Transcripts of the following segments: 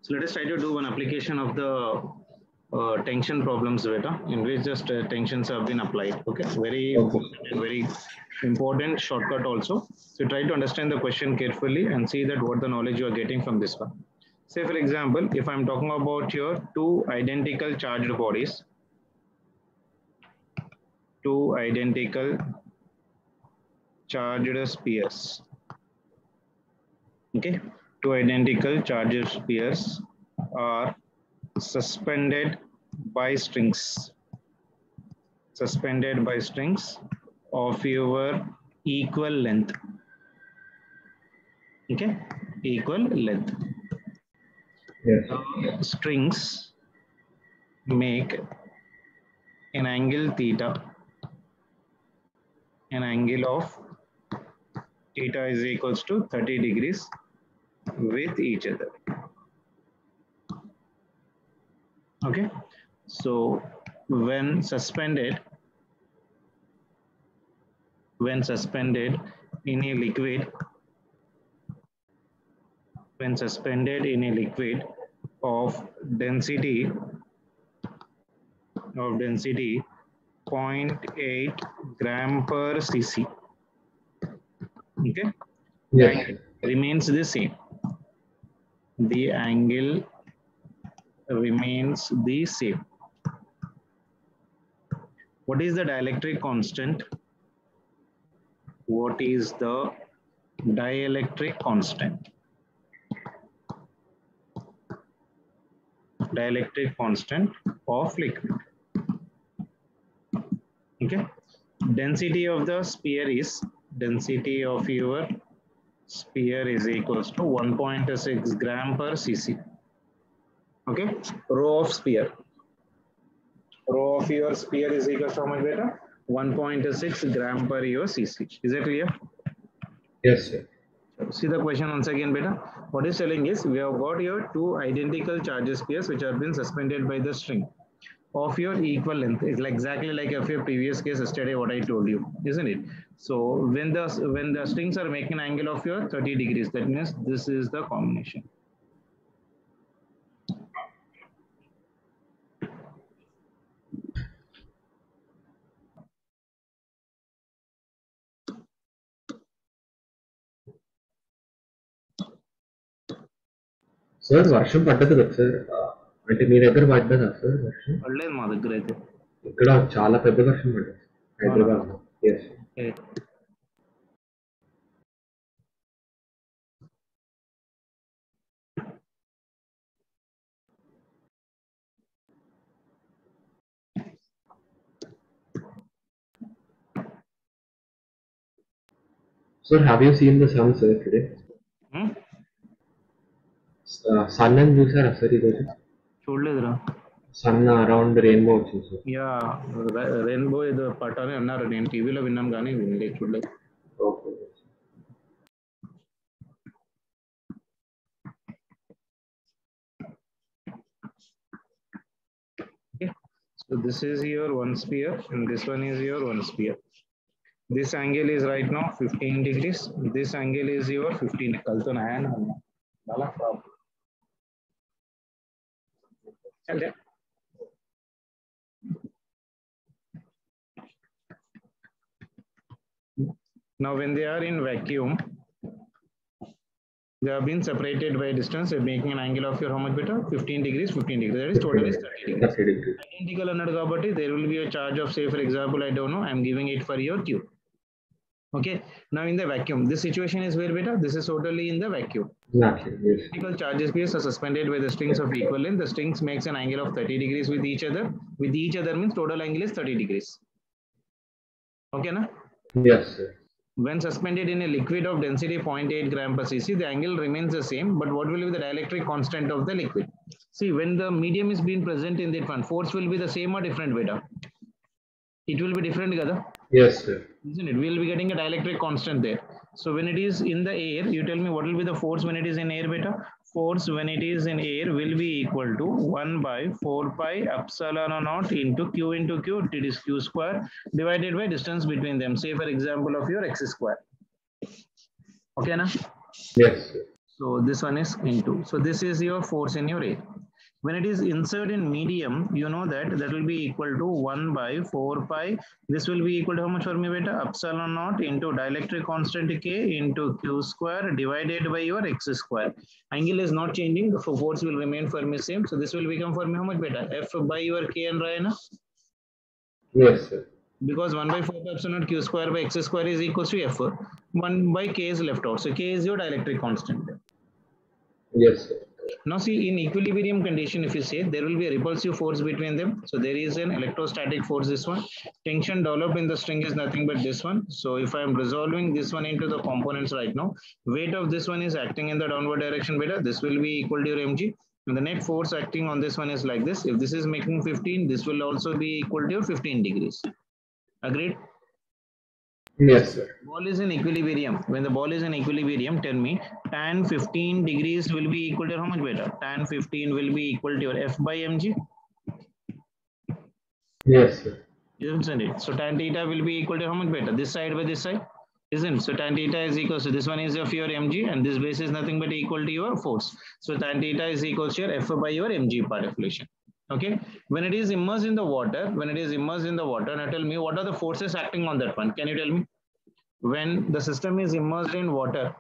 So let us try to do one application of the tension problems beta, in which just tensions have been applied. Okay, very important shortcut also. So try to understand the question carefully and see that what the knowledge you are getting from this one. Say for example, if I'm talking about your two identical charged bodies, two identical charged spheres. Okay, two identical charged spheres are suspended by strings of your equal length. Okay, equal length. Yes. The strings make an angle theta, an angle of theta is equals to 30 degrees with each other. Okay, so when suspended in a liquid, of density 0.8 gram per cc. Okay, the angle remains the same. The angle remains the same. What is the dielectric constant? What is the dielectric constant? Dielectric constant of liquid. Okay, density of the sphere is equals to 1.6 gram per cc. Okay, rho of your sphere is equal to how much beta? 1.6 gram per your cc. Is that clear? Yes, sir. See the question once again, beta. What is telling is we have got your two identical charge spheres which have been suspended by the string of your equal length. It's like exactly like of your previous case yesterday what I told you, isn't it? So when the strings are making an angle of your 30 degrees, that means this is the combination. Sir వర్షం పడ్డది కదా sir, అంటే మీ దగ్గర పడ్డదా sir వర్షం? పడలేదు మా దగ్గర అయితే. ఇక్కడ చాలా పెద్ద వర్షం పడ్డది హైదరాబాద్ లో. Yes. Sir, have you seen the sun, sir, today? Sun and చూసారా సార్ ఈరోజు? చూడలేదురా. సన్ అరౌండ్ రెయిన్బో వచ్చింది సార్. యా, రెయిన్బో ఏదో పట్టాలని అన్నారు, నేను టీవీలో విన్నాం కానీ వినలేదు, చూడలేదు. Okay. So this is your one sphere and this one is your one sphere. This angle is right now 15 degrees. This angle is your 15. कल तो नया ना डाला प्रॉब्लम. चल. Now when they are in vacuum, they have been separated by distance, making an angle of your how much beta? 15 degrees, 15 degrees. That is total is 30 degrees. 30 degrees. Identical another property, there will be a charge of, say for example, I don't know, I am giving it for your tube. Okay, now in the vacuum, this situation is where beta? This is totally in the vacuum. Exactly. Yes. Identical charges pairs are suspended by the strings of equal length. The strings makes an angle of 30 degrees with each other. With each other means total angle is 30 degrees. Okay, na? Yes, sir. When suspended in a liquid of density 0.8 gram per cc, the angle remains the same, but what will be the dielectric constant of the liquid? See, when the medium is being present in that one, force will be the same or different beta? It will be different, Gada? Yes, sir. Isn't it? We will be getting a dielectric constant there. So when it is in the air, you tell me what will be the force when it is in air, beta? Force when it is in air will be equal to 1 by 4 pi epsilon naught into q, it is q square divided by distance between them. Say for example of your x square. Okay, na? Yes, sir. So this one is into. So this is your force in your air. When it is inserted in medium, you know that that will be equal to 1 by 4 pi. This will be equal to how much for me beta? Epsilon naught into dielectric constant K into Q square divided by your x square. Angle is not changing. The force will remain for me same. So this will become for me how much beta? F by your K and Rayana. Yes, sir. Because 1 by 4 pi epsilon naught Q square by x square is equals to F. 1 by K is left out. So K is your dielectric constant. Yes, sir. Now see, in equilibrium condition, if you say, there will be a repulsive force between them. So there is an electrostatic force, this one. Tension developed in the string is nothing but this one. So if I am resolving this one into the components right now, weight of this one is acting in the downward direction beta. This will be equal to your mg. And the net force acting on this one is like this. If this is making 15, this will also be equal to your 15 degrees. Agreed? Yes, sir. Ball is in equilibrium. When the ball is in equilibrium, tell me tan 15 degrees will be equal to how much beta? Tan 15 will be equal to your F by mg. Yes, sir. Isn't it? So tan theta will be equal to how much beta? This side by this side? Isn't? So tan theta is equal to this one is of your mg and this base is nothing but equal to your force. So tan theta is equal to your F by your mg per deflection. Okay. When it is immersed in the water, now tell me what are the forces acting on that one? Can you tell me? When the system is immersed in water,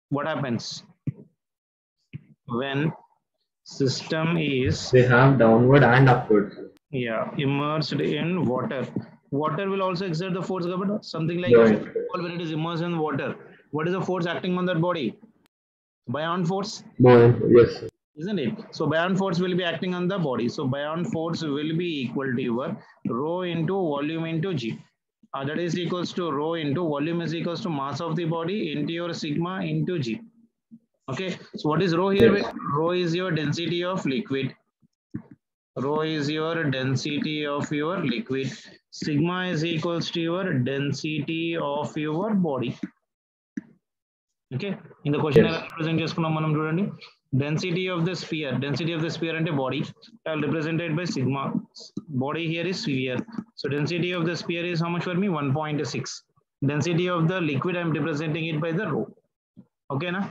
what happens? When system is They have downward and upward, sir. immersed in water, water will also exert the force, something like Right. when it is immersed in water, what is the force acting on that body? Buoyant force, Yes, sir. isn't it? So buoyant force will be acting on the body. So buoyant force will be equal to your rho into volume into g. That is equals to rho into volume is equals to mass of the body into your sigma into g. Okay, so what is rho here? Yes. Rho is your density of liquid. Rho is your density of your liquid. Sigma is equals to your density of your body. Okay, in the question Yes. I represent చేసుకున్నాం మనం చూడండి. Density of the sphere and a body represented by sigma. Body here is sphere. So density of the sphere is how much for me? 1.6. Density of the liquid I am representing it by the rho. Okay, na?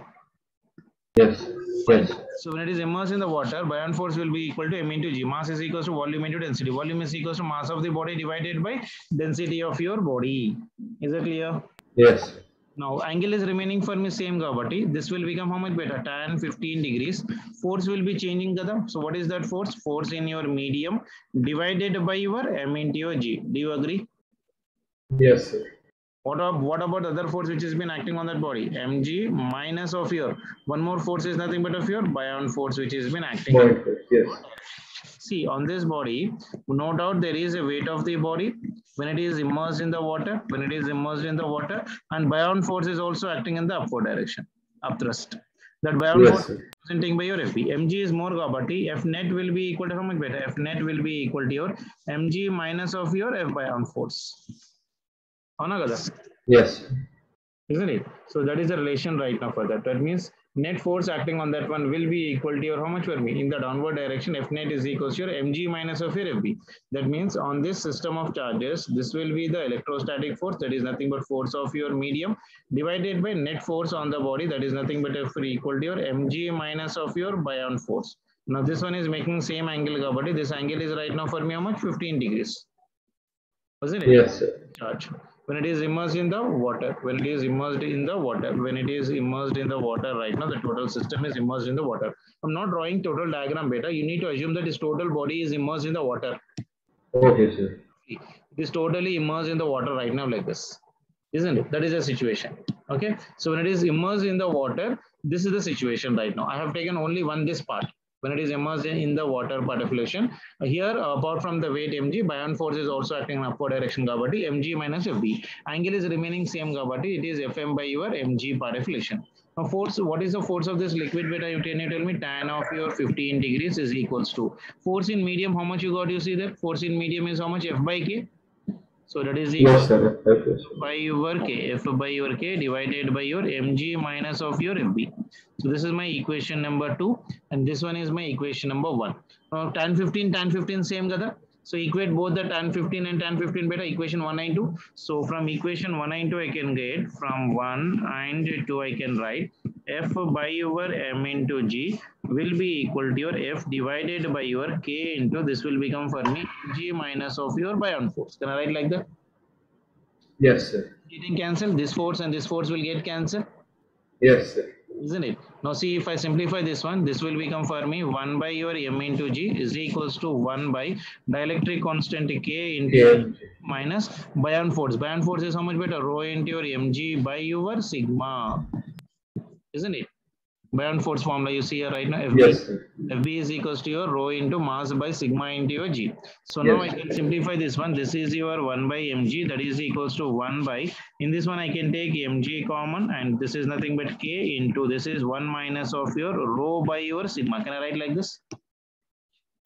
Yes. Yes. So when it is immersed in the water, buoyant force will be equal to m into g. Mass is equal to volume into density. Volume is equal to mass of the body divided by density of your body. Is it clear? Yes. Now angle is remaining for me same kabatti. This will become how much beta? Tan 15 degrees. Force will be changing kada. So what is that force? Force in your medium divided by your m into your g. Do you agree? Yes, sir. What about other force which has been acting on that body? Mg minus of your one more force is nothing but of your buoyant force which has been acting. Buoyant force. Yes. See, on this body, no doubt there is a weight of the body when it is immersed in the water. And buoyant force is also acting in the upward direction, upthrust. That buoyant Yes, force sir. is representing by your Fp. Mg is more kabatti. F net will be equal to how much beta? F net will be equal to your Mg minus of your F buoyant force. Avuna kada? Yes. Isn't it? So that is the relation right now for that. That means net force acting on that one will be equal to your how much for me? In the downward direction, F net is equal to your mg minus of your Fb. That means on this system of charges, this will be the electrostatic force, that is nothing but force of your medium divided by net force on the body, that is nothing but F equal to your mg minus of your buoyant force. Now this one is making same angle kabatti. This angle is right now for me how much? 15 degrees. Wasn't it? Yes, sir. Charge. When it is immersed in the water, right now, the total system is immersed in the water. I'm not drawing total diagram beta. You need to assume that this total body is immersed in the water. Okay, sir. It is totally immersed in the water right now like this. Isn't it? That is the situation. Okay. So when it is immersed in the water, this is the situation right now. I have taken only this part. When it is immersed in the water per deflection, here apart from the weight mg, buoyant force is also acting in upward direction kabatti, mg minus fb. Angle is remaining same kabatti, it is fm by your mg per deflection. Now force, what is the force of this liquid beta? Can you tell me? Tan of your 15 degrees is equals to force in medium. How much you got? You see that force in medium is how much? F by k. So that is equal by your k, F by your k divided by your mg minus of your fb. So this is my equation number 2 and this one is my equation number 1. Now tan 15 same kada. So equate both the tan 15 and tan 15 beta, equation 1 and 2. So from equation 1 and 2 I can get, from 1 and 2 I can write F by your M into G will be equal to your F divided by your K into this will become for me G minus of your Bion force. Can I write like that? Yes, sir. Getting cancelled, this force and this force will get cancelled. Yes, sir. Isn't it? Now see, if I simplify this one, this will become for me 1 by your M into G is equals to 1 by dielectric constant K into KMG. minus Bion force. Bion force is how much better? Rho into your mg by your sigma. Isn't it? Bion force formula you see here right now. FB, Yes, sir. FB is equals to your rho into mass by sigma into your G. So Yes, now I can simplify this one. This is your 1 by mg, that is equals to 1 by, in this one I can take mg common, and this is nothing but K into, this is 1 minus of your rho by your sigma. Can I write like this?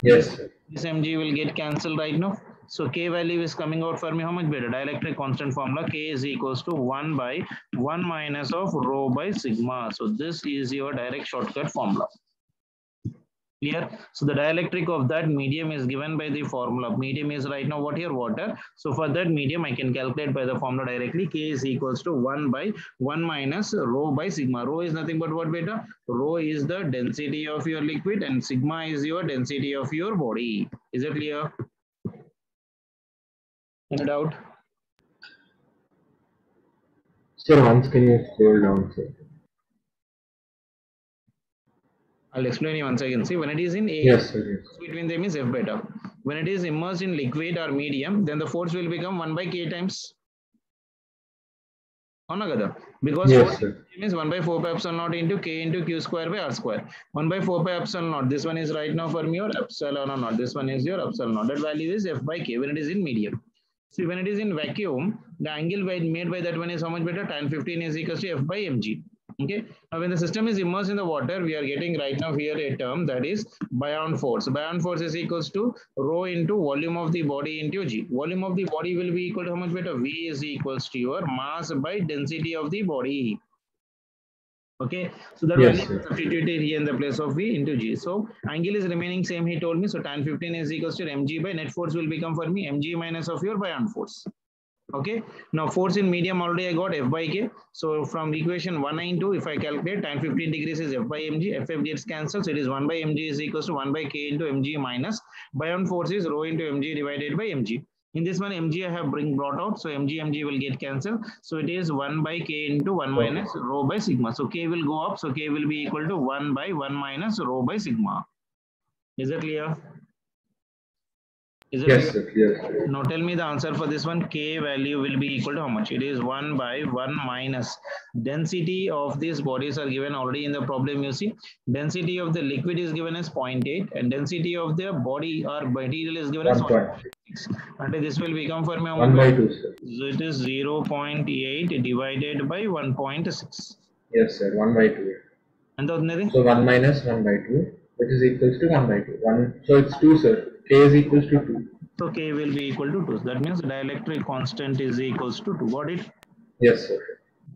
Yes, sir. This mg will get cancelled right now. So K value is coming out for me how much better? Dielectric constant formula K is equals to 1 by 1 minus of rho by sigma. So this is your direct shortcut formula. Clear? So the dielectric of that medium is given by the formula. Medium is right now what here? Water. So for that medium I can calculate by the formula directly. K is equals to 1 by 1 minus rho by sigma. Rho is nothing but what beta? Rho is the density of your liquid and sigma is your density of your body. Is it clear? Any doubt? Sir, once can you scroll down, sir? I'll explain you once again. See, when it is in A, Yes, sir. Yes. between them is F beta. When it is immersed in liquid or medium, then the force will become 1 by K times. Because Yes, force sir. is 1 by 4 pi epsilon naught into K into Q square by R square. 1 by 4 pi epsilon naught. This one is right now for me your epsilon or not. This one is your epsilon naught. That value is F by K when it is in medium. See, when it is in vacuum, the angle made by that one is how much better? Tan 15 is equals to F by mg. Okay. Now, when the system is immersed in the water, we are getting right now here a term that is Bion force. Bion force is equals to rho into volume of the body into G. Volume of the body will be equal to how much better? V is equals to your mass by density of the body. Okay, so that Yes, value is sir. substituted here in the place of V into G. So angle is remaining same, he told me. So tan 15 is equals to mg by net force will become for me mg minus of your Bion force. Okay, now force in medium already I got F by K. So from equation 192, if I calculate tan 15 degrees is F by mg, F gets cancelled. So it is 1 by mg is equals to 1 by K into mg minus Bion force is rho into mg divided by mg. In this one, mg I have brought out. So mg will get cancelled. So it is 1 by K into 1 minus rho by sigma. So K will go up. So K will be equal to 1 by 1 minus rho by sigma. Is it clear? Is it Yes, clear? sir. Yes. Now tell me the answer for this one. K value will be equal to how much? It is 1 by 1 minus density of these bodies are given already in the problem. You see, density of the liquid is given as 0.8 and density of the body or material is given as 1.6. And this will become for me 1 by 2, sir. So it is 0.8 divided by 1.6. Yes, sir. 1 by 2. And the So 1 minus 1 by 2, which is equals to 1 by 2. 1, so it's 2, sir. K is equals to 2. So K will be equal to 2. That means dielectric constant is equals to 2. Got it? Yes, sir.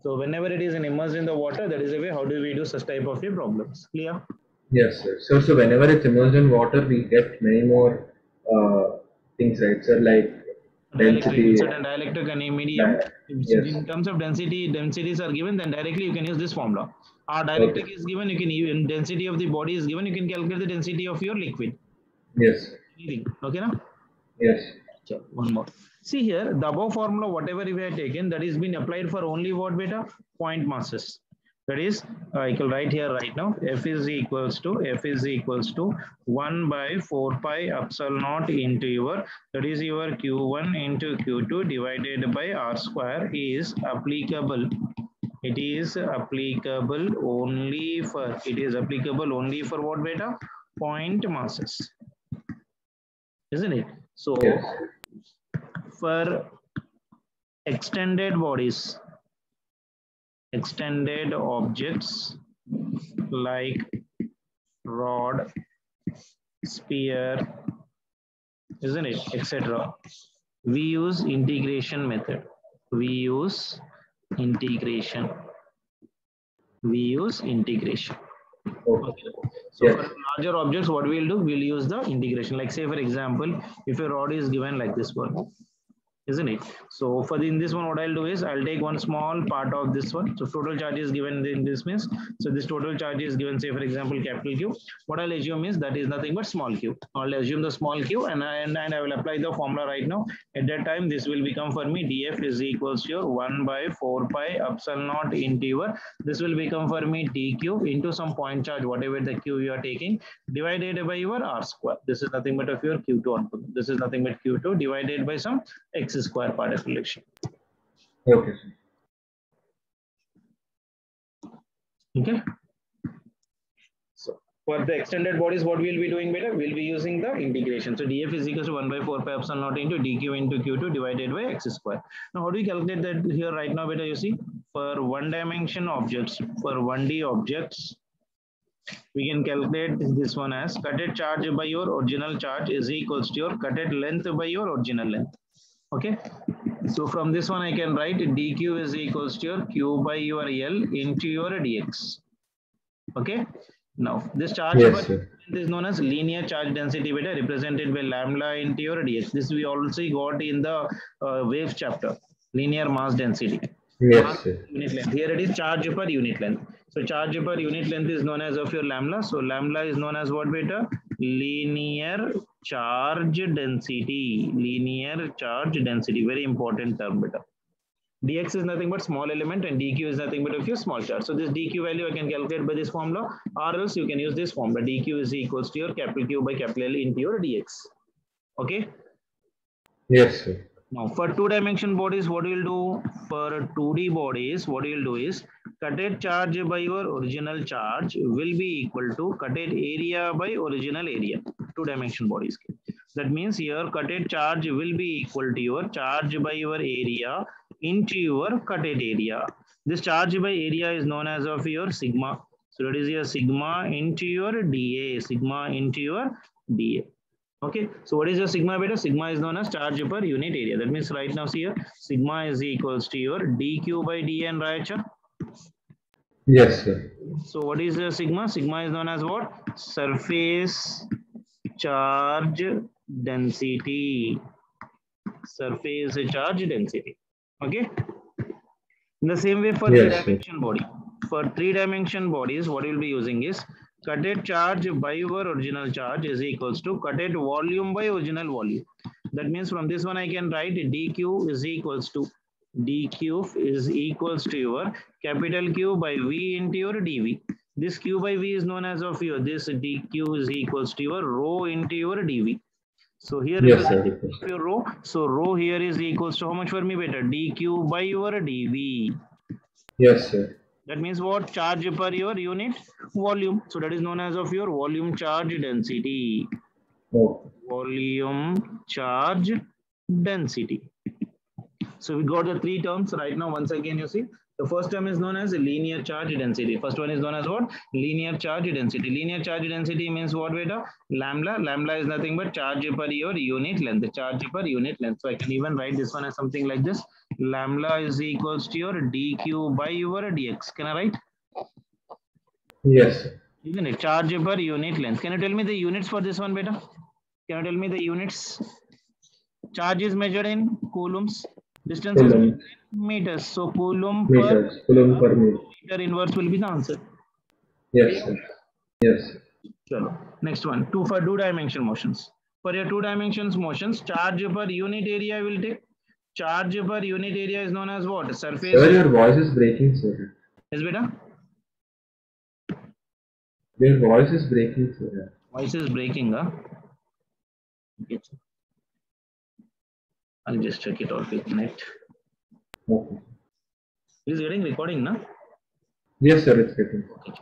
So whenever it is immersed in the water, that is the way how do we do such type of problems. Clear? Yes, sir. So whenever it's immersed in water, we get many more things, right, sir? Like density. Certain dielectric and medium. Yes. In terms of densities are given, then directly you can use this formula. Our dielectric is given, you can even density of the body is given, you can calculate the density of your liquid. Yes. Anything. Okay, now? Yes. So one more. See here, the above formula, whatever we have taken, that is been applied for only what beta? Point masses. That is, I can write here right now, F is equals to 1 by 4 pi epsilon naught into your, that is your Q1 into Q2 divided by R square is applicable. It is applicable only for, what beta? Point masses. Isn't it? So, Yes. For extended bodies, extended objects like rod, sphere, isn't it, etc. We use integration method. We use integration. Okay. So Yes. for larger objects, what we'll do, we'll use the integration. Like say for example, if a rod is given like this one, isn't it? So for in this one, what I'll do is I'll take one small part of this one. So total charge is given in this means. So this total charge is given, say for example, capital Q. What I'll assume is that is nothing but small q. I'll assume the small q and I will apply the formula right now. At that time, this will become for me df is equals to your 1 by 4 pi epsilon naught into your, this will become for me dq into some point charge, whatever the q you are taking, divided by your r square. This is nothing but of your q2 output. This is nothing but q2 divided by some x square particle relation. Okay, sir. Okay. So for the extended bodies, what we'll be doing better? We'll be using the integration. So df is equals to 1 by 4 pi epsilon naught into dq into q2 divided by x square. Now, how do we calculate that here right now, better? You see, for one dimension objects, for 1D objects, we can calculate this one as cutted charge by your original charge is equals to your cutted length by your original length. Okay. So from this one, I can write dq is equals to your q by your L into your dx. Okay. Now, this charge is known as linear charge density beta, represented by lambda into your dx. This we also got in the waves chapter, linear mass density. Yes, unit length. Here it is charge per unit length. So charge per unit length is known as of your lambda. So lambda is known as what beta? Linear charge density. Linear charge density. Very important term beta. Dx is nothing but small element and dq is nothing but of your small charge. So this dq value I can calculate by this formula, or else you can use this formula. dq is equals to your capital Q by capital L into your dx. Okay. Yes, sir. Now for 2-dimension bodies, what we'll do? For 2D bodies, what we'll do is cutted charge by your original charge will be equal to cutted area by original area. 2-dimension bodies. That means here cutted charge will be equal to your charge by your area into your cutted area. This charge by area is known as of your sigma. So that is your sigma into your dA. Sigma into your dA. Okay, so what is your sigma beta? Sigma is known as charge per unit area. That means right now see here, sigma is equals to your dq by dn, right? Yes, sir. So what is the sigma? Sigma is known as what? Surface charge density. Surface charge density. Okay. In the same way for 3-dimension body. For 3-dimension bodies, what we'll be using is cutted charge by your original charge is equals to cutted volume by original volume. That means from this one I can write dq is equals to your capital Q by V into your dV. This Q by V is known as of your, this dq is equals to your rho into your dV. So here your rho. So rho here is equals to how much for me better? dq by your dV. Yes, sir. That means what? Charge per your unit volume. So that is known as of your volume charge density. Oh. Volume charge density. So we got the 3 terms right now. Once again, you see, the first term is known as linear charge density. First one is known as what? Linear charge density. Linear charge density means what, beta? Lambda. Lambda is nothing but charge per your unit length. Charge per unit length. So I can even write this one as something like this. Lambda is equals to your dq by your dx. Can I write? Yes. Isn't it? Charge per unit length. Can you tell me the units for this one, beta? Can you tell me the units? Charge is measured in coulombs. Distance is measured in meters. So coulomb per meter inverse will be the answer. Yes, sir. Yes. Chalo. Next one. For 2-dimension motions. For your 2-dimensions motions, charge per unit area will take. Charge per unit area is known as what? Surface. Sir, your voice is breaking, sir. Yes, beta? Your voice is breaking, sir. Voice is breaking, huh? Okay. I'll just check it out with net. Okay. It is getting recording, na? Yes, sir, it's getting. Okay.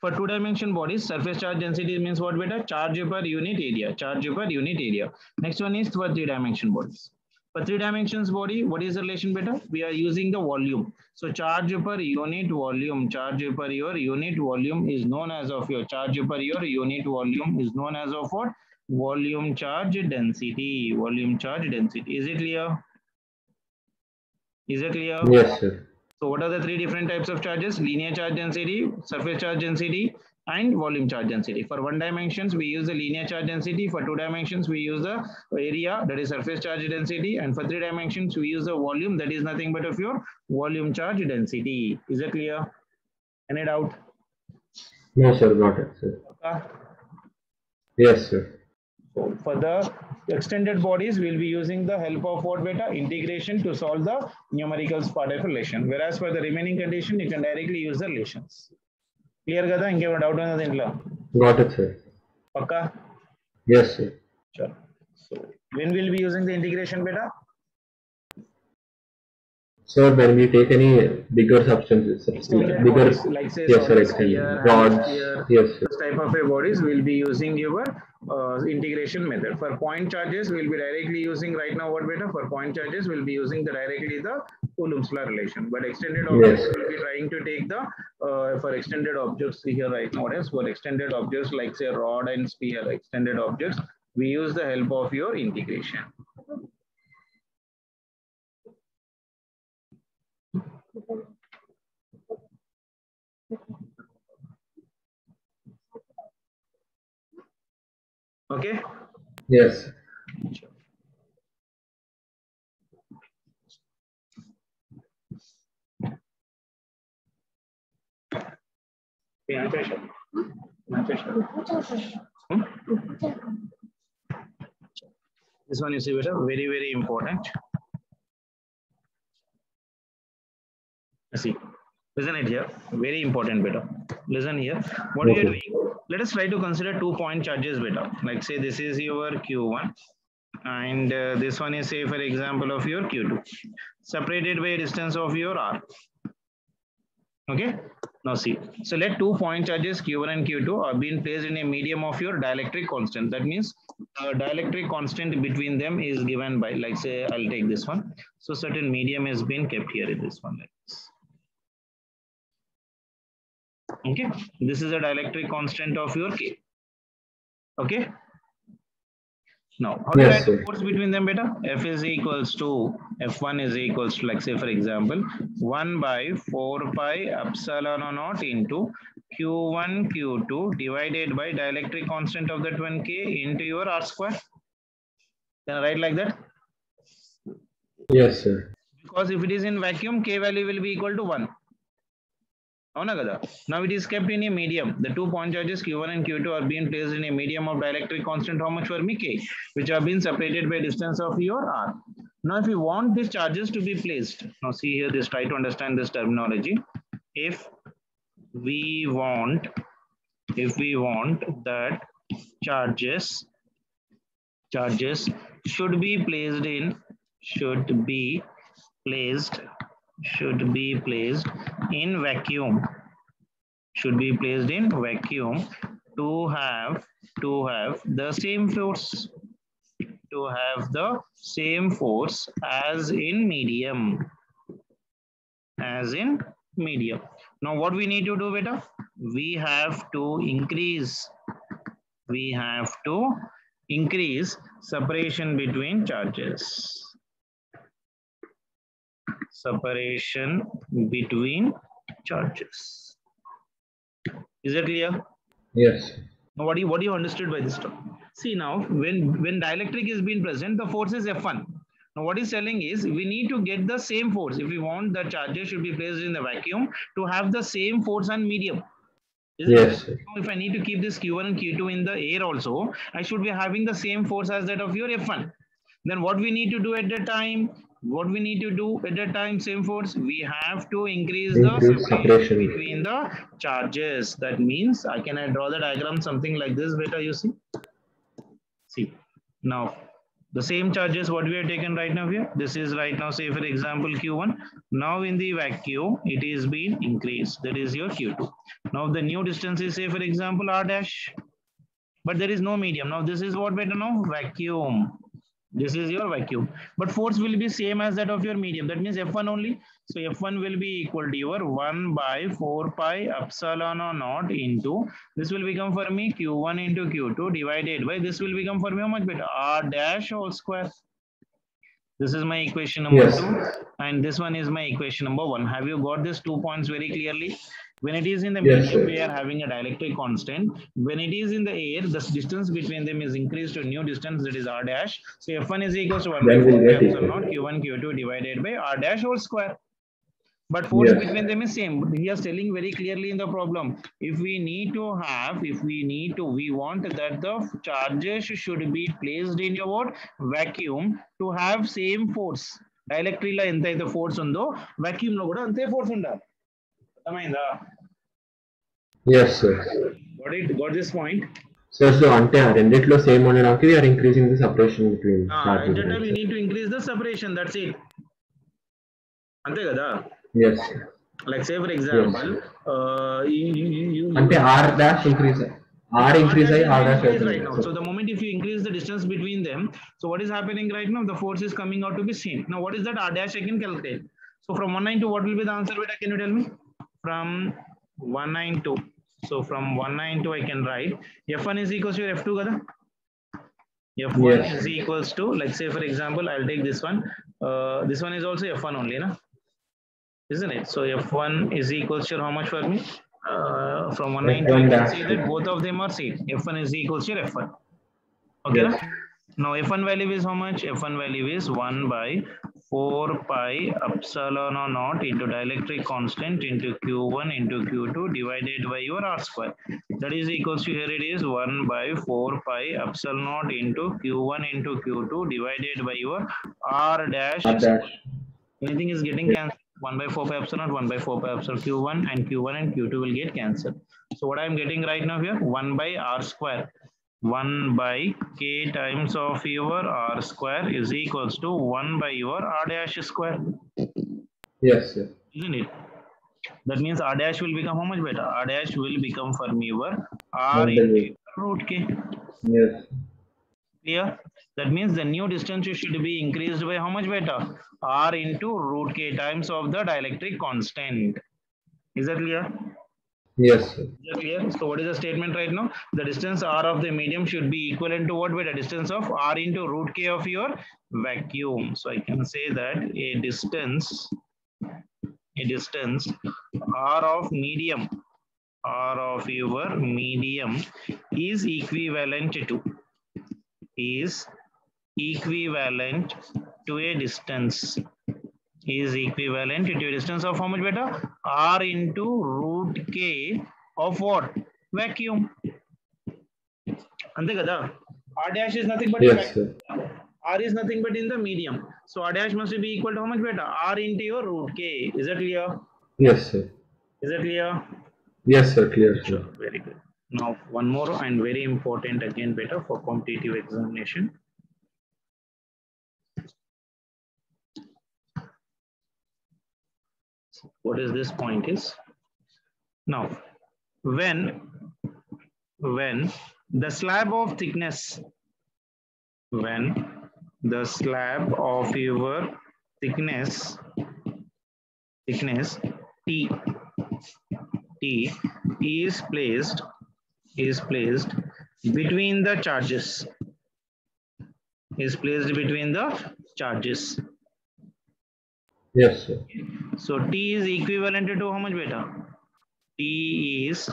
For 2-dimension bodies, surface charge density means what, beta? Charge per unit area. Charge per unit area. Next one is for 3-dimension bodies. For 3-dimensions body, what is the relation, beta? We are using the volume. So charge per unit volume. Charge per your unit volume is known as of your charge per your unit volume is known as of what? Volume charge density. Volume charge density. Is it clear? Is it clear? Yes, sir. So what are the 3 different types of charges? Linear charge density, surface charge density, and volume charge density. For one dimensions, we use the linear charge density. For two dimensions, we use the area, that is surface charge density. And for three dimensions, we use the volume, that is nothing but of your volume charge density. Is that clear? Any doubt? No, sir, got it, sir. Okay. Yes, sir. So for the extended bodies, we'll be using the help of what beta? Integration to solve the numericals part of relation. Whereas for the remaining condition, you can directly use the relations. Clear kada? Inke doubt unnadi intlo? Got it, sir. Pakka? Yes, sir. Sure. So when we'll be using the integration beta? Sir, when we take any bigger substances, Extended bigger, bodies, like say yes, sir, solid extended sphere, rods, hemisphere, yes, sir. this type of a bodies, we'll be using your integration method. For point charges, we'll be directly using right now what beta? For point charges, we'll be using the directly the Coulomb's law relation. But extended objects, Yes. we'll be trying to take the for extended objects here right now. Yes, for extended objects like say rod and sphere, extended objects, we use the help of your integration. Okay. Yes. This one you see better, very, very important. See, listen it here, very important beta. Listen here, what we are doing, let us try to consider 2-point charges beta. Like say this is your Q1 and this one is say for example of your Q2, separated by a distance of your R. Okay, now see, so let 2-point charges Q1 and Q2 are being placed in a medium of your dielectric constant. That means dielectric constant between them is given by, like say I'll take this one. So certain medium has been kept here in this one like this. Okay, this is a dielectric constant of your K. Okay, now how do you write the force between them beta? F is equals to F1 is equals to, like say for example 1 by 4 pi epsilon naught into Q1 Q2 divided by dielectric constant of that one K into your R square. Can I write like that? Yes, sir. Because if it is in vacuum, K value will be equal to 1. Now it is kept in a medium. The 2-point charges Q1 and Q2 are being placed in a medium of dielectric constant, how much for me? K, which have been separated by distance of your R. Now if you want these charges to be placed, now see here, this try to understand this terminology. If we want that charges should be placed in vacuum, to have the same force, as in medium. Now what we need to do beta? We have to increase separation between charges. Is that clear? Yes. Now what do you understood by this term? See now, when dielectric is being present, the force is F1. Now what he's telling is we need to get the same force. If we want the charges should be placed in the vacuum to have the same force on medium. Yes. If I need to keep this Q1 and Q2 in the air also, I should be having the same force as that of your F1. Then what we need to do at that time? Same force, we have to increase the separation between the charges. That means I can draw the diagram something like this beta, you see. See, now the same charges what we have taken right now here. This is right now say for example Q1. Now in the vacuum it is being increased. That is your Q2. Now the new distance is say for example R dash. But there is no medium. Now this is what beta now? Vacuum. This is your vacuum. But force will be same as that of your medium. That means F1 only. So F1 will be equal to your 1 by 4 pi epsilon naught into, this will become for me Q1 into Q2 divided by, this will become for me how much beta? R dash whole square. This is my equation number 2 and this one is my equation number 1. Have you got these 2 points very clearly? When it is in the Yes, medium, we sir. are having a dielectric constant. When it is in the air, the distance between them is increased to a new distance, that is r dash. So F1 is equals to 1 by Then 4 we'll pi get epsilon equal. naught Q1 Q2 divided by r dash whole square. But force Yes. between them is same. He is telling very clearly in the problem. If we want that the charges should be placed in your what? Vacuum to have same force. Dielectric la enta aithe force undo, vacuum lo kuda ante force undaలి. అర్థమైందా? Yes, sir. Got this point? So అంటే ఆ రెండిట్లో same ఉండడానికి we are increasing the separation between At charges, that time right, you sir? need to increase the separation. That's it. అంతే కదా? Yes, sir. Like say for Yes, example, sir. you అంటే r dash increase r R increase dash అయ్యి has r been dash increased అవుతుంది right కదా, now. sir. So the moment if you increase the distance between them, so what is happening right now? The force is coming out to be same. Now what is that R dash I can calculate? So from 192, what will be the answer, Vita? Can you tell me? From 192. So from 192 I can write F1 is equals to F2 kada? F1 Yes, is sir. equals to, like say for example, I'll take this one. This one is also F1 only, na? Isn't it? So F1 is equals to how much for me? From 192, F1 you can dash see that to. both of them are same. F1 is equals to F1. Okay, na? Yes. Now F1 value is how much? F1 value is 1 by 4 pi epsilon naught into dielectric constant into Q1 into Q2 divided by your R square. That is equals to, here it is 1 by 4 pi epsilon naught into Q1 into Q2 divided by your R dash R dash. anything is getting Yes. cancelled. 1 by 4 pi epsilon, 1 by 4 pi epsilon, Q1 and Q2 will get cancelled. So what I am getting right now here, 1 by R square. 1 by K times of your R square is equals to 1 by your R dash square. Yes, sir. Isn't it? That means R dash will become how much better? R dash will become for me your R into root K. Yes. Clear? That means the new distance should be increased by how much better? R into root K times of the dielectric constant. Is that clear? Yes, sir. Is that clear? So what is the statement right now? The distance R of the medium should be equivalent to what? The distance of R into root K of your vacuum. So I can say that a distance R of medium, R of your medium is equivalent to a distance of how much better? R into root K of what? Vacuum. Ante kada? R dash is nothing but in Yes, vacuum. sir. R is nothing but in the medium. So R dash must be equal to how much better? R into your root K. Is that clear? Yes, sir. Is that clear? Yes, sir. Clear, sir. Sure, very good. Now one more and very important again better for competitive examination. What is this point is? Now, when the slab of thickness, when the slab of your thickness T is placed between the charges, Yes, sir. So T is equivalent to how much beta? T is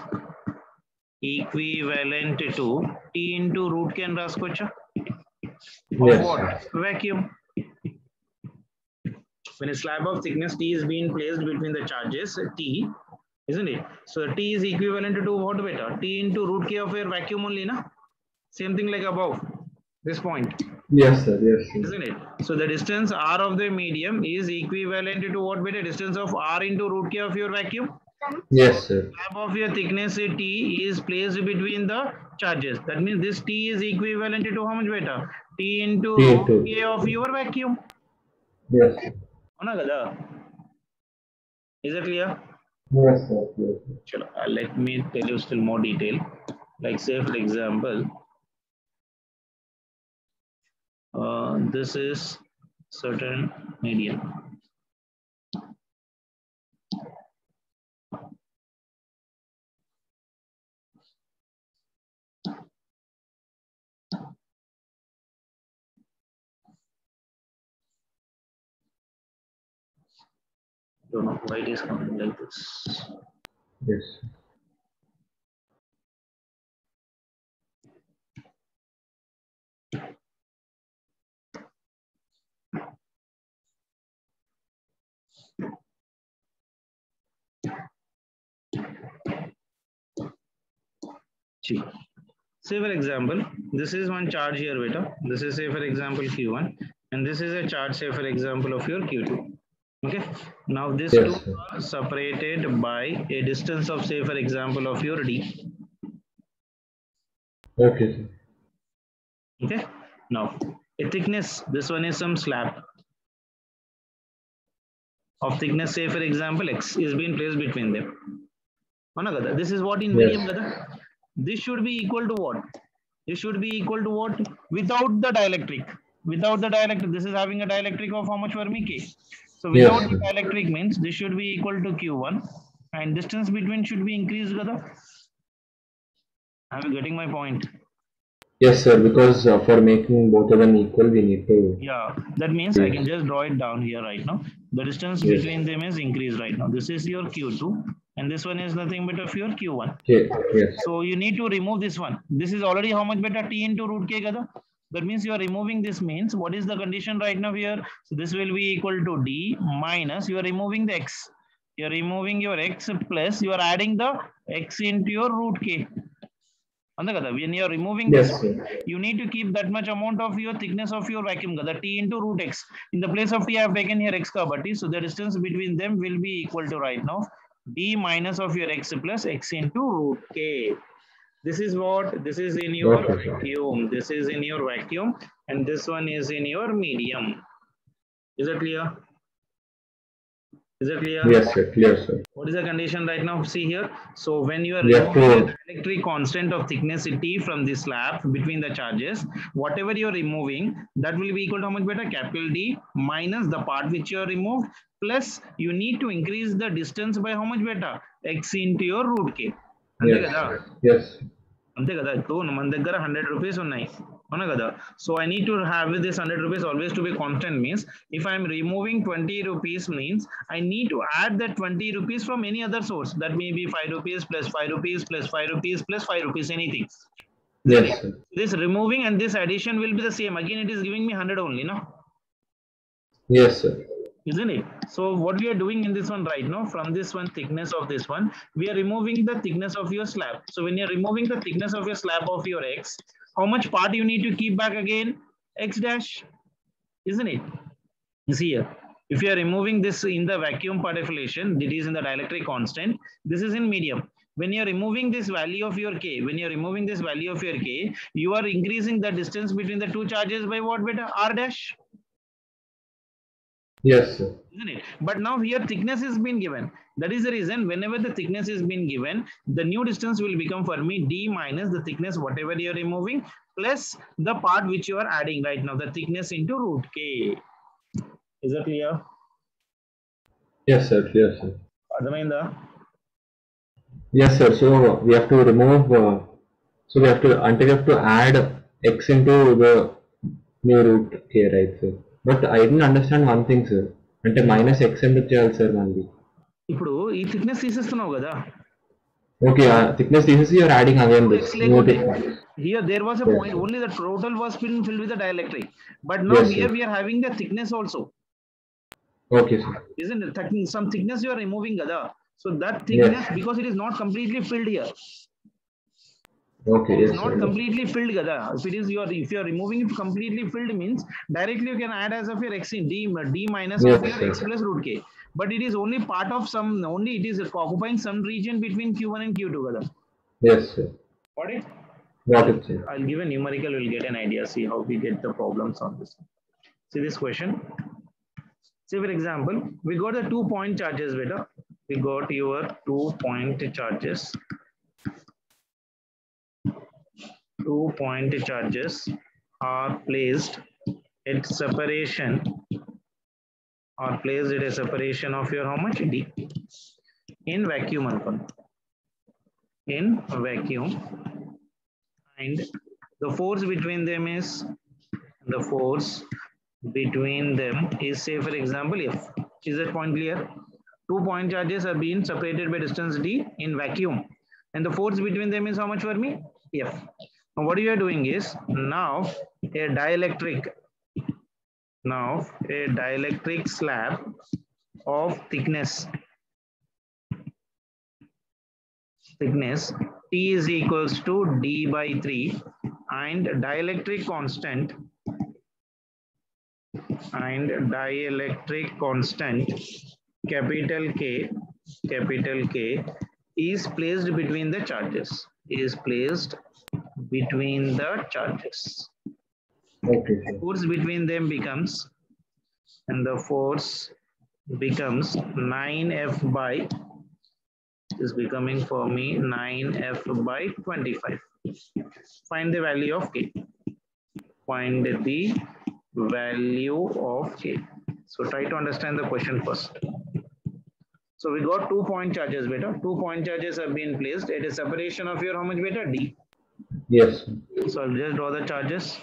equivalent to T into root can raskocha of Yes, what? sir. Vacuum. When a slab of thickness T is being placed between the charges T, isn't it? So T is equivalent to what beta? T into root K of your vacuum only, na? Same thing like above, this point. Yes, sir. Yes, sir. Isn't it? So the distance R of the medium is equivalent to what beta? Distance of R into root K of your vacuum. Yes, sir. Slab of your thickness T is placed between the charges. That means this T is equivalent to how much beta? T into T root into. K of your vacuum. Yes, sir. Avuna kada? Is it clear? Yes, sir. Yes, sir. Chalo, let me tell you still more detail. Like say for example, this is certain medium. Don't know why it is coming like this. Yes. See, say for example, this is one charge here, beta. This is say for example Q1, and this is a charge say for example of your Q2. Okay. Now these two Yes, sir. are separated by a distance of say for example of your D. Okay, sir. Okay. Now a thickness. This one is some slab of thickness say for example X is being placed between them. అవునా కదా? This is what in medium Yes. kada? This should be equal to what? This should be equal to what? Without the dielectric. Without the dielectric, this is having a dielectric of how much for me? K. So without Yes, the sir. dielectric means this should be equal to Q1 and distance between should be increased kada? Am I getting my point? Yes, sir. Because for making both of them equal, we need to Yeah, that means I can use. just draw it down here right now. The distance Yes. between them is increased right now. This is your Q2 and this one is nothing but of your Q1. Okay. Yes. So you need to remove this one. This is already how much beta T into root K kada? That means you are removing this means what is the condition right now here? So this will be equal to D minus you are removing the X. You are removing your X plus you are adding the X into your root K. When you are removing this Yes, one, sir. you need to keep that much amount of your thickness of your vacuum, the T into root X. In the place of T, I have taken here X kabatti. So the distance between them will be equal to right now D minus of your X plus X into root K. This is what? This is in your Okay, sir. vacuum. This is in your vacuum. And this one is in your medium. Is it clear? Is it clear? Yes, sir. Clear, sir. What is the condition right now? See here. So when you are We have removing to. the electric constant of thickness T from the slab between the charges, whatever you are removing, that will be equal to how much beta? Capital D minus the part which you are removed, plus you need to increase the distance by how much beta? X into your root K. అంతే Yes. కదా? Yes. అంతే కదా? ఇప్పుడు మన దగ్గర 100 rupees ఉన్నాయి అవునా కదా? So I need to have this 100 rupees always to be constant means if I am removing 20 rupees means I need to add that 20 rupees from any other source. That may be 5 rupees plus 5 rupees plus 5 rupees plus 5 rupees anything. Isn't Yes, it? sir. This removing and this addition will be the same. Again it is giving me 100 only, no? Yes, sir. Isn't it? So what we are doing in this one right now, from this one thickness of this one, we are removing the thickness of your slab. So when you're removing the thickness of your slab of your X, how much part you need to keep back again? X dash, isn't it? You see here, if you are removing this in the vacuum particulation, it is in the dielectric constant, this is in medium. When you're removing this value of your K, when you're removing this value of your K, you are increasing the distance between the two charges by what beta? R dash. Yes, sir. Isn't it? But now here thickness is been given. That is the reason whenever the thickness is been given, the new distance will become for me D minus the thickness whatever you are removing plus the part which you are adding right now, the thickness into root K. Is that clear? Yes, sir. Clear, sir. అర్థమైందా? Yes, sir. So we have to remove. So we have to add x into the new root k, right, sir? But I didn't understand one thing, sir. అంటే minus X ఎందుకు చేయాలి sir మళ్ళీ? ఇప్పుడు ఈ thickness తీసేస్తున్నావు కదా, okay, thickness తీసేసి you're adding again ఇప్పుడు this X new లేకుండే thickness. here there was a Yes, point sir. only the total was been filled with the dielectric, but now Yes, here sir. we are having the thickness also, Okay, sir. isn't it? Some thickness you are removing kada, so that thickness Yes. because it is not completely filled here. Okay, It is yes, not sir. completely filled kada. If you are removing it completely filled means directly you can add as of your x in d minus Yes, of your sir. x plus root k, but it is only part of some, only it is occupying some region between q1 and q2 kada. Yes, sir. Got it? Got it, sir. I'll give a numerical, we'll get an idea, see how we get the problems on this. See this question. Say for example, we got the 2-point charges beta. We got your 2-point charges. 2-point charges are placed at separation, are placed at a separation of your how much d in vacuum anukondi. In vacuum, and the force between them is say for example F. Is that point clear? Two point charges are being separated by distance d in vacuum, and the force between them is how much for me? F. Now what you are doing is now a dielectric slab of thickness T is equals to d by 3, and dielectric constant capital K is placed between the charges. Okay, sir. Force between them becomes, and the force becomes 9F by, is becoming for me 9F by 25. Find the value of K. So try to understand the question first. So we got 2 point charges, beta. 2 point charges have been placed at a separation of your how much, beta? D. Yes. So I'll just draw the charges.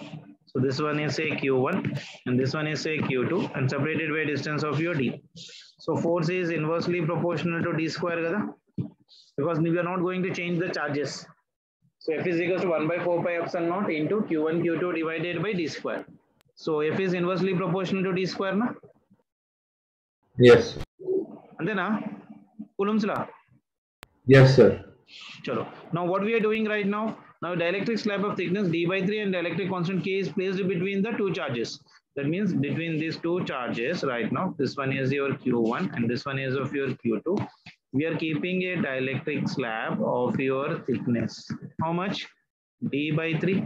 So this one is say Q1 and this one is say Q2 and separated by distance of your D. So force is inversely proportional to D square, because we are not going to change the charges. So F is equals to 1 by 4 pi epsilon naught into Q1 Q2 divided by D square. So F is inversely proportional to D square, na? Yes. And then Coulomb's law. Yes, sir. Chalo. Now what we are doing right now? Now dielectric slab of thickness d by 3 and dielectric constant K is placed between the two charges. That means between these two charges right now, this one is your Q1 and this one is of your Q2. We are keeping a dielectric slab of your thickness. How much? D by 3.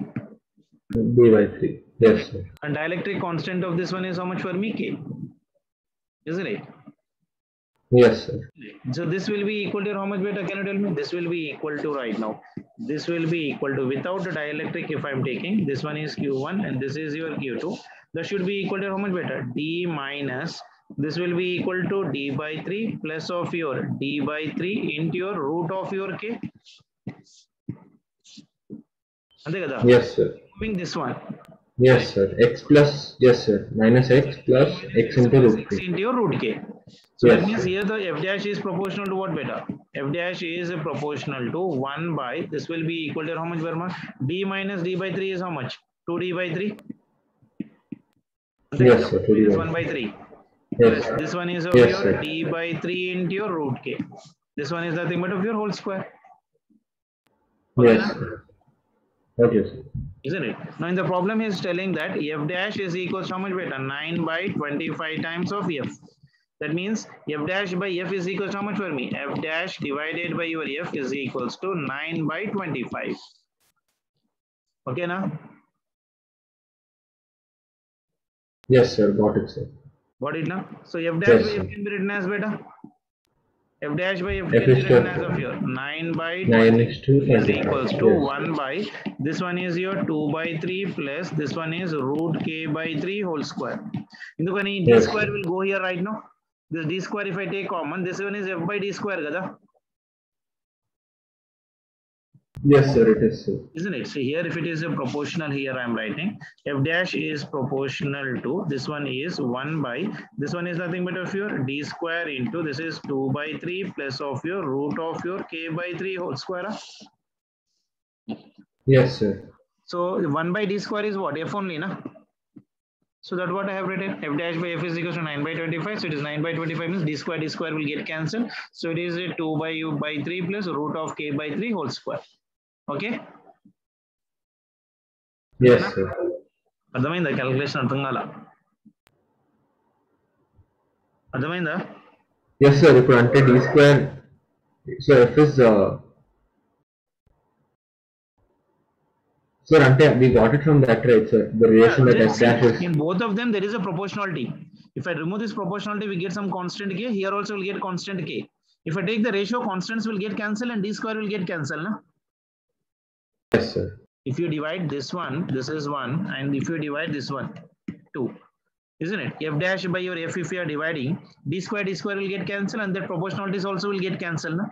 D by 3. Yes, sir. And dielectric constant of this one is how much for me? K. Isn't it? Yes, sir. So this will be equal to how much, beta? Can you tell me? This will be equal to right now. This will be equal to, without the dielectric, if I'm taking, this one is Q1 and this is your Q2. That should be equal to how much, beta? D minus, this will be equal to D by 3 plus of your D by 3 into your root of your K. Yes, sir. Moving this one. Yes, sir. X plus, yes, sir. Minus X plus X into root X K. into your root K. So Yes, that means sir. here the F dash is proportional to what, beta? F dash is proportional to 1 by, this will be equal to how much, Verma? D minus D by 3 is how much? 2D by 3? Yes, sir. It is 1 by 3. Yes. This one is of Yes, your sir. D by 3 into your root K. This one is nothing but of your whole square. Okay, Yes, sir. Okay, sir. Isn't it? Now in the problem he is telling that F dash is equals to how much, beta? 9 by 25 times of F. That means F dash by F is equals to how much for me? F dash divided by your F is equals to 9 by 25. Okay, now? Yes, sir. Got it, sir. Got it now? So F dash Yes, by sir. F can be written as, beta? F dash by F F can be is written to as of here. 9 by 9 20 is to is 25. equals to Yes. 1 by, this one is your 2 by 3 plus this one is root K by 3 whole square. D Yes, square sir. will go here right now. This D square, if I take common, this one is F by D square, gada. Yes, sir. It is, sir. Isn't it? So here if it is a proportional, here I am writing F dash is proportional to, this one is 1 by, this one is nothing but of your D square into, this is 2 by 3 plus of your root of your K by 3 whole square. Yes, sir. So 1 by D square is what? F only, na? So that's what I have written. F dash by F is equals to 9 by 25. So it is 9 by 25 means D square will get cancelled. So it is a 2 by U by 3 plus root of K by 3 whole square. Okay? Yes, sir. అర్థమైందా calculation అర్థం కాల అర్థమైందా Yes, sir. ఇప్పుడు అంటే D square, so F is, sir, అంటే we got it from that, right, sir? The relation that F dash is. In both of them there is a proportionality. If I remove this proportionality, we get some constant K. Here also we'll get constant K. If I take the ratio, constants will get cancelled and D square will get cancelled, na? Yes, sir. If you divide this one, this is 1, and if you divide this one, 2, isn't it? F dash by your F, if you are dividing, D square will get cancelled and that proportionalities also will get cancelled, na?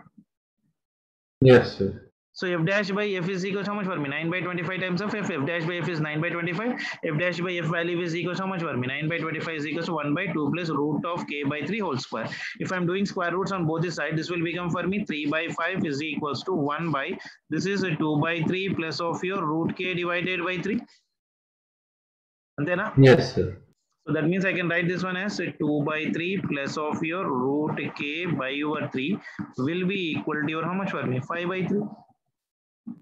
Yes, sir. So f dash by f is equal to how much for me? 9 by 25 times of f. F dash by f is 9 by 25. F dash by f value is equal to how much for me? 9 by 25 is equal to 1 by 2 plus root of k by 3 whole square. If I'm doing square roots on both the sides, this will become for me 3 by 5 is equals to 1 by, this is a 2 by 3 plus of your root k divided by 3. And then, Yes, sir. so that means I can write this one as 2 by 3 plus of your root k by your 3 will be equal to your how much for me? 5 by 3.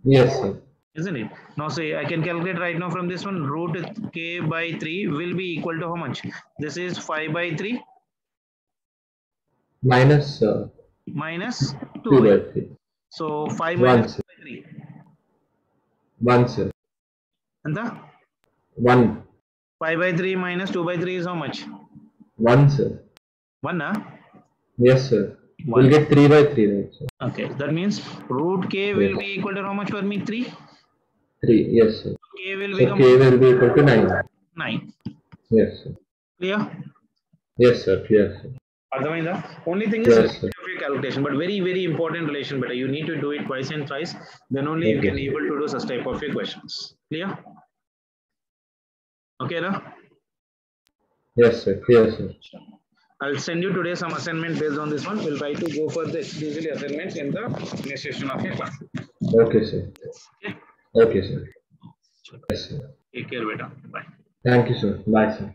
Yes, sir. Isn't it? Now say I can calculate right now from this one, root k by 3 will be equal to how much? This is 5 by 3 Minus minus 2 2 by 3. by 3. So 5 minus 1, 2 sir. by 3. 1, sir. And the 1. 5 by 3 minus 2 by 3 is how much? 1, sir. 1, huh? Yes, sir. 1. We'll get 3 by 3, right, sir? Okay, that means root k will Yes. be equal to how much for me? 3. 3, yes, sir. K will So become k will be equal to 9. 9. Yes, sir. Clear? Yes, sir. Yes, sir. Arthamayinda? Only thing is Yes, sir. your calculation, but very, very important relation better. You need to do it twice and thrice. Then only you Okay, can sir. able to do such type of questions. Clear? Okay, na? Yes, sir. Clear, sir. I'll send you today some assignment based on this one. We'll try to go for the individual assignments in the next session of your class. Okay, sir. Okay? Okay, sir. Yes, sir. Take care, beta. Bye. Thank you, sir. Bye, sir.